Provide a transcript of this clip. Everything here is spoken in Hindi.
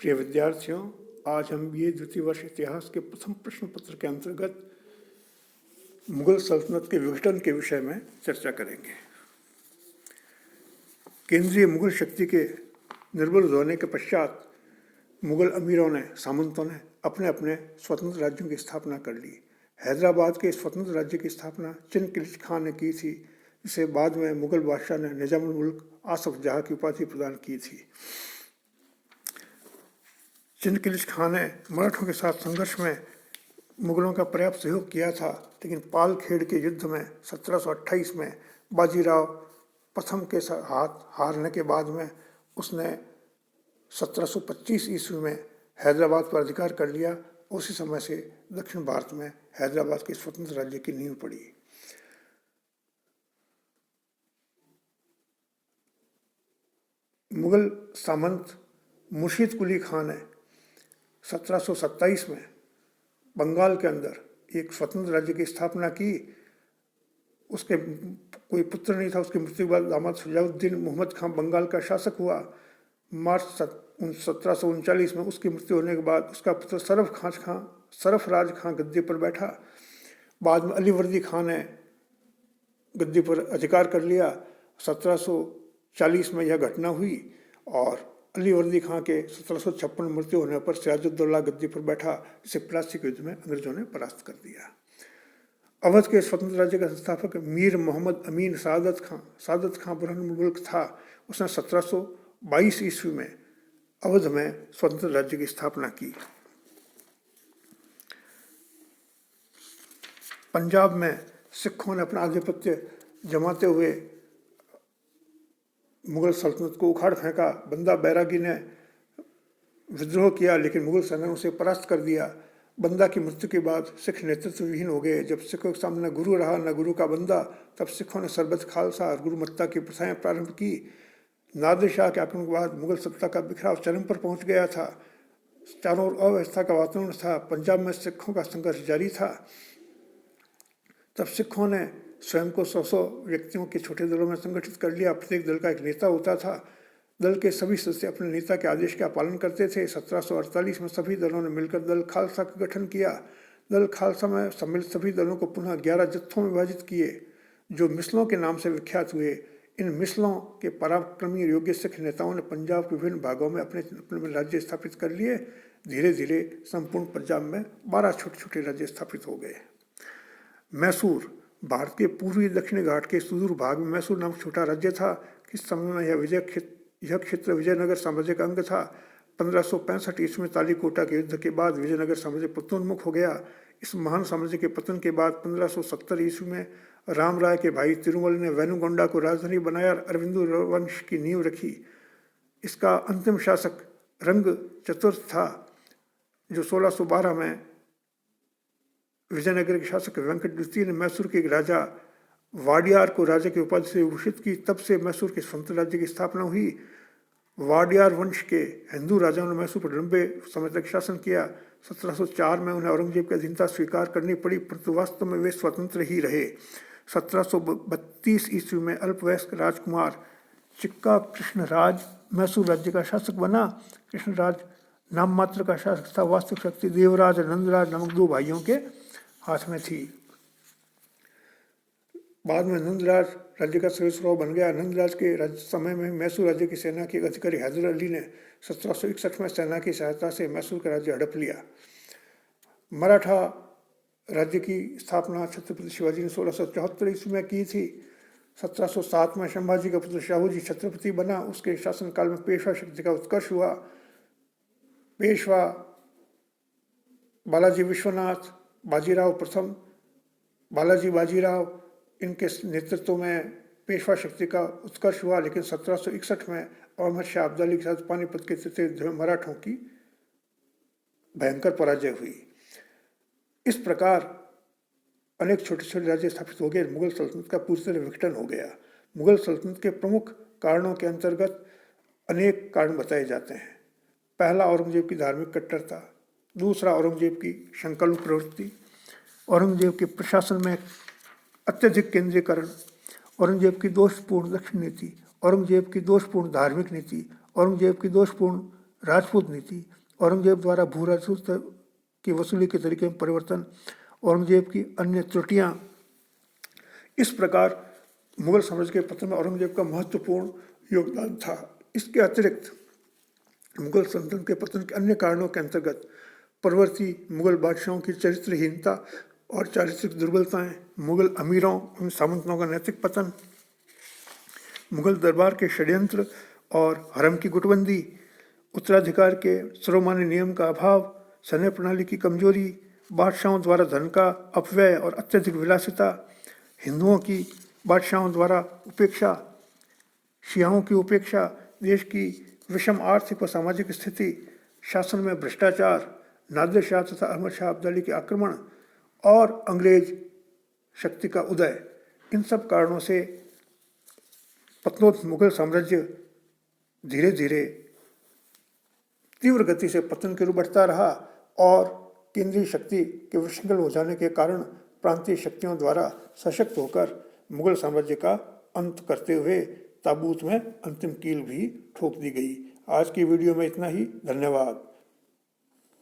प्रिय विद्यार्थियों, आज हम बीए द्वितीय वर्ष इतिहास के प्रथम प्रश्न पत्र के अंतर्गत मुगल सल्तनत के विघटन के विषय में चर्चा करेंगे। केंद्रीय मुगल शक्ति के निर्बल होने के पश्चात मुगल अमीरों ने, सामंतों ने अपने अपने स्वतंत्र राज्यों की स्थापना कर ली। हैदराबाद के स्वतंत्र राज्य की स्थापना चिनकिलिच खान ने की थी, जिसे बाद में मुगल बादशाह ने निजामुल मुल्क आसफ जहाँ की उपाधि प्रदान की थी। चिनकिलिच खान ने मराठों के साथ संघर्ष में मुगलों का पर्याप्त सहयोग किया था, लेकिन पालखेड़ के युद्ध में 1728 में बाजीराव प्रथम के हाथ हारने के बाद में उसने 1725 ईस्वी में हैदराबाद पर अधिकार कर लिया। उसी समय से दक्षिण भारत में हैदराबाद के स्वतंत्र राज्य की नींव पड़ी। मुगल सामंत मुर्शीद कुली खान ने 1727 में बंगाल के अंदर एक स्वतंत्र राज्य की स्थापना की। उसके कोई पुत्र नहीं था। उसकी मृत्यु के बाद दामाद सजाउद्दीन मोहम्मद खान बंगाल का शासक हुआ। मार्च 1739 में उसकी मृत्यु होने के बाद उसका पुत्र सरफराज खां गद्दी पर बैठा। बाद में अलीवर्दी खान ने गद्दी पर अधिकार कर लिया। 1740 में यह घटना हुई और अलीवर्दी खां के 1756 में मृत्यु होने पर सिराजुद्दौला गद्दी पर बैठा, जिसे प्लासी के युद्ध में अंग्रेजों ने परास्त कर दिया। अवध के स्वतंत्र राज्य का संस्थापक मीर मोहम्मद अमीन सादत खां बुरहान मुल्क था। उसने 1722 ईस्वी में अवध में स्वतंत्र राज्य की स्थापना की। पंजाब में सिखों ने अपना आधिपत्य जमाते हुए मुगल सल्तनत को उखाड़ फेंका। बंदा बैरागी ने विद्रोह किया, लेकिन मुगल सेना ने उसे परास्त कर दिया। बंदा की मृत्यु के बाद सिख नेतृत्व विहीन हो गए। जब सिखों के सामने न गुरु रहा न गुरु का बंदा, तब सिखों ने सरबत खालसा और गुरुमत्ता की प्रथाएं प्रारंभ की। नादिर शाह के आक्रमण के बाद मुगल सत्ता का बिखराव चरम पर पहुंच गया था। चारों ओर अव्यवस्था का वातावरण था। पंजाब में सिखों का संघर्ष जारी था। तब सिखों ने स्वयं को 100 व्यक्तियों के छोटे दलों में संगठित कर लिया। प्रत्येक दल का एक नेता होता था। दल के सभी सदस्य अपने नेता के आदेश का पालन करते थे। 1748 में सभी दलों ने मिलकर दल खालसा का गठन किया। दल खालसा में सम्मिलित सभी दलों को पुनः 11 जत्थों में विभाजित किए, जो मिसलों के नाम से विख्यात हुए। इन मिसलों के पराक्रमी योग्य सिख नेताओं ने पंजाब के विभिन्न भागों में अपने अपने राज्य स्थापित कर लिए। धीरे धीरे संपूर्ण पंजाब में 12 छोटे छोटे राज्य स्थापित हो गए। मैसूर भारत के पूर्वी दक्षिणी घाट के सुदूर भाग में मैसूर नामक छोटा राज्य था। किस समय में यह क्षेत्र विजयनगर साम्राज्य का अंग था। 1565 ईस्वी में तालीकोटा के युद्ध के बाद विजयनगर साम्राज्य पतनोन्मुख हो गया। इस महान साम्राज्य के पतन के बाद 1570 ईस्वी में राम राय के भाई तिरुमल ने वेनुगोंडा को राजधानी बनाया और अरविंदो वंश की नींव रखी। इसका अंतिम शासक रंग चतुर्थ था, जो 1612 में विजयनगर के शासक वेंकट द्वितीय ने मैसूर के राजा वाडियार को राजा की उपाधि से विभूषित की। तब से मैसूर के स्वतंत्र राज्य की स्थापना हुई। वाडियार वंश के हिंदू राजाओं ने मैसूर पर लंबे समय तक शासन किया। 1704 में उन्हें औरंगजेब की अधीनता स्वीकार करनी पड़ी, परंतु वास्तव में वे स्वतंत्र ही रहे। 1732 ईस्वी में अल्पवयस्क राजकुमार चिक्का कृष्णराज मैसूर राज्य का शासक बना। कृष्णराज नाम मात्र का शासक था। वास्तविक शक्ति देवराज और नंदराज नामक 2 भाइयों के हाथ में थी। बाद में नंदराज राज्य का सर्वस्व बन गया। नंदराज के समय में मैसूर राज्य की सेना के अधिकारी हैदर अली ने 1761 में सेना की सहायता से मैसूर का राज्य हड़प लिया। मराठा राज्य की स्थापना छत्रपति शिवाजी ने 1674 ईस्वी में की थी। 1707 में संभाजी का पुत्र शाहूजी छत्रपति बना। उसके शासनकाल में पेशवा शक्ति का उत्कर्ष हुआ। पेशवा बालाजी विश्वनाथ, बाजीराव प्रथम, बाजीराव, इनके नेतृत्व में पेशवा शक्ति का उत्कर्ष हुआ। लेकिन 1761 में अहमद शाह अब्दाली के साथ पानीपत के तृतीय युद्ध में मराठों की भयंकर पराजय हुई। इस प्रकार अनेक छोटे छोटे राज्य स्थापित हो गए। मुगल सल्तनत का पूरी तरह विघटन हो गया। मुगल सल्तनत के प्रमुख कारणों के अंतर्गत अनेक कारण बताए जाते हैं। पहला, औरंगजेब की धार्मिक कट्टरता। दूसरा, औरंगजेब की संकल्प प्रवृत्ति। औरंगजेब के प्रशासन में अत्यधिक केंद्रीकरण। औरंगजेब की दोषपूर्ण दक्षिण नीति। औरंगजेब की दोषपूर्ण धार्मिक नीति। औरंगजेब की दोषपूर्ण राजपूत नीति, औरंगजेब द्वारा भू राजस्व की वसूली के तरीके में परिवर्तन, औरंगजेब की अन्य त्रुटियां। इस प्रकार मुगल साम्राज्य के पतन में औरंगजेब का महत्वपूर्ण योगदान था। इसके अतिरिक्त मुगल सल्तनत के पतन के अन्य कारणों के अंतर्गत परवर्ती मुगल बादशाहों की चरित्रहीनता और चारित्रिक दुर्बलताएं, मुगल अमीरों एवं सामंतों का नैतिक पतन, मुगल दरबार के षड्यंत्र और हरम की गुटबंदी, उत्तराधिकार के सर्वमान्य नियम का अभाव, सैन्य प्रणाली की कमजोरी, बादशाहों द्वारा धन का अपव्यय और अत्यधिक विलासिता, हिंदुओं की बादशाहों द्वारा उपेक्षा, शियाओं की उपेक्षा, देश की विषम आर्थिक व सामाजिक स्थिति, शासन में भ्रष्टाचार, नादिर शाह तथा अहमद शाह अब्दाली के आक्रमण और अंग्रेज शक्ति का उदय, इन सब कारणों से पतनोत्तर मुगल साम्राज्य धीरे धीरे तीव्र गति से पतन की ओर बढ़ता रहा और केंद्रीय शक्ति के विसंगल हो जाने के कारण प्रांतीय शक्तियों द्वारा सशक्त होकर मुगल साम्राज्य का अंत करते हुए ताबूत में अंतिम कील भी ठोक दी गई। आज की वीडियो में इतना ही। धन्यवाद।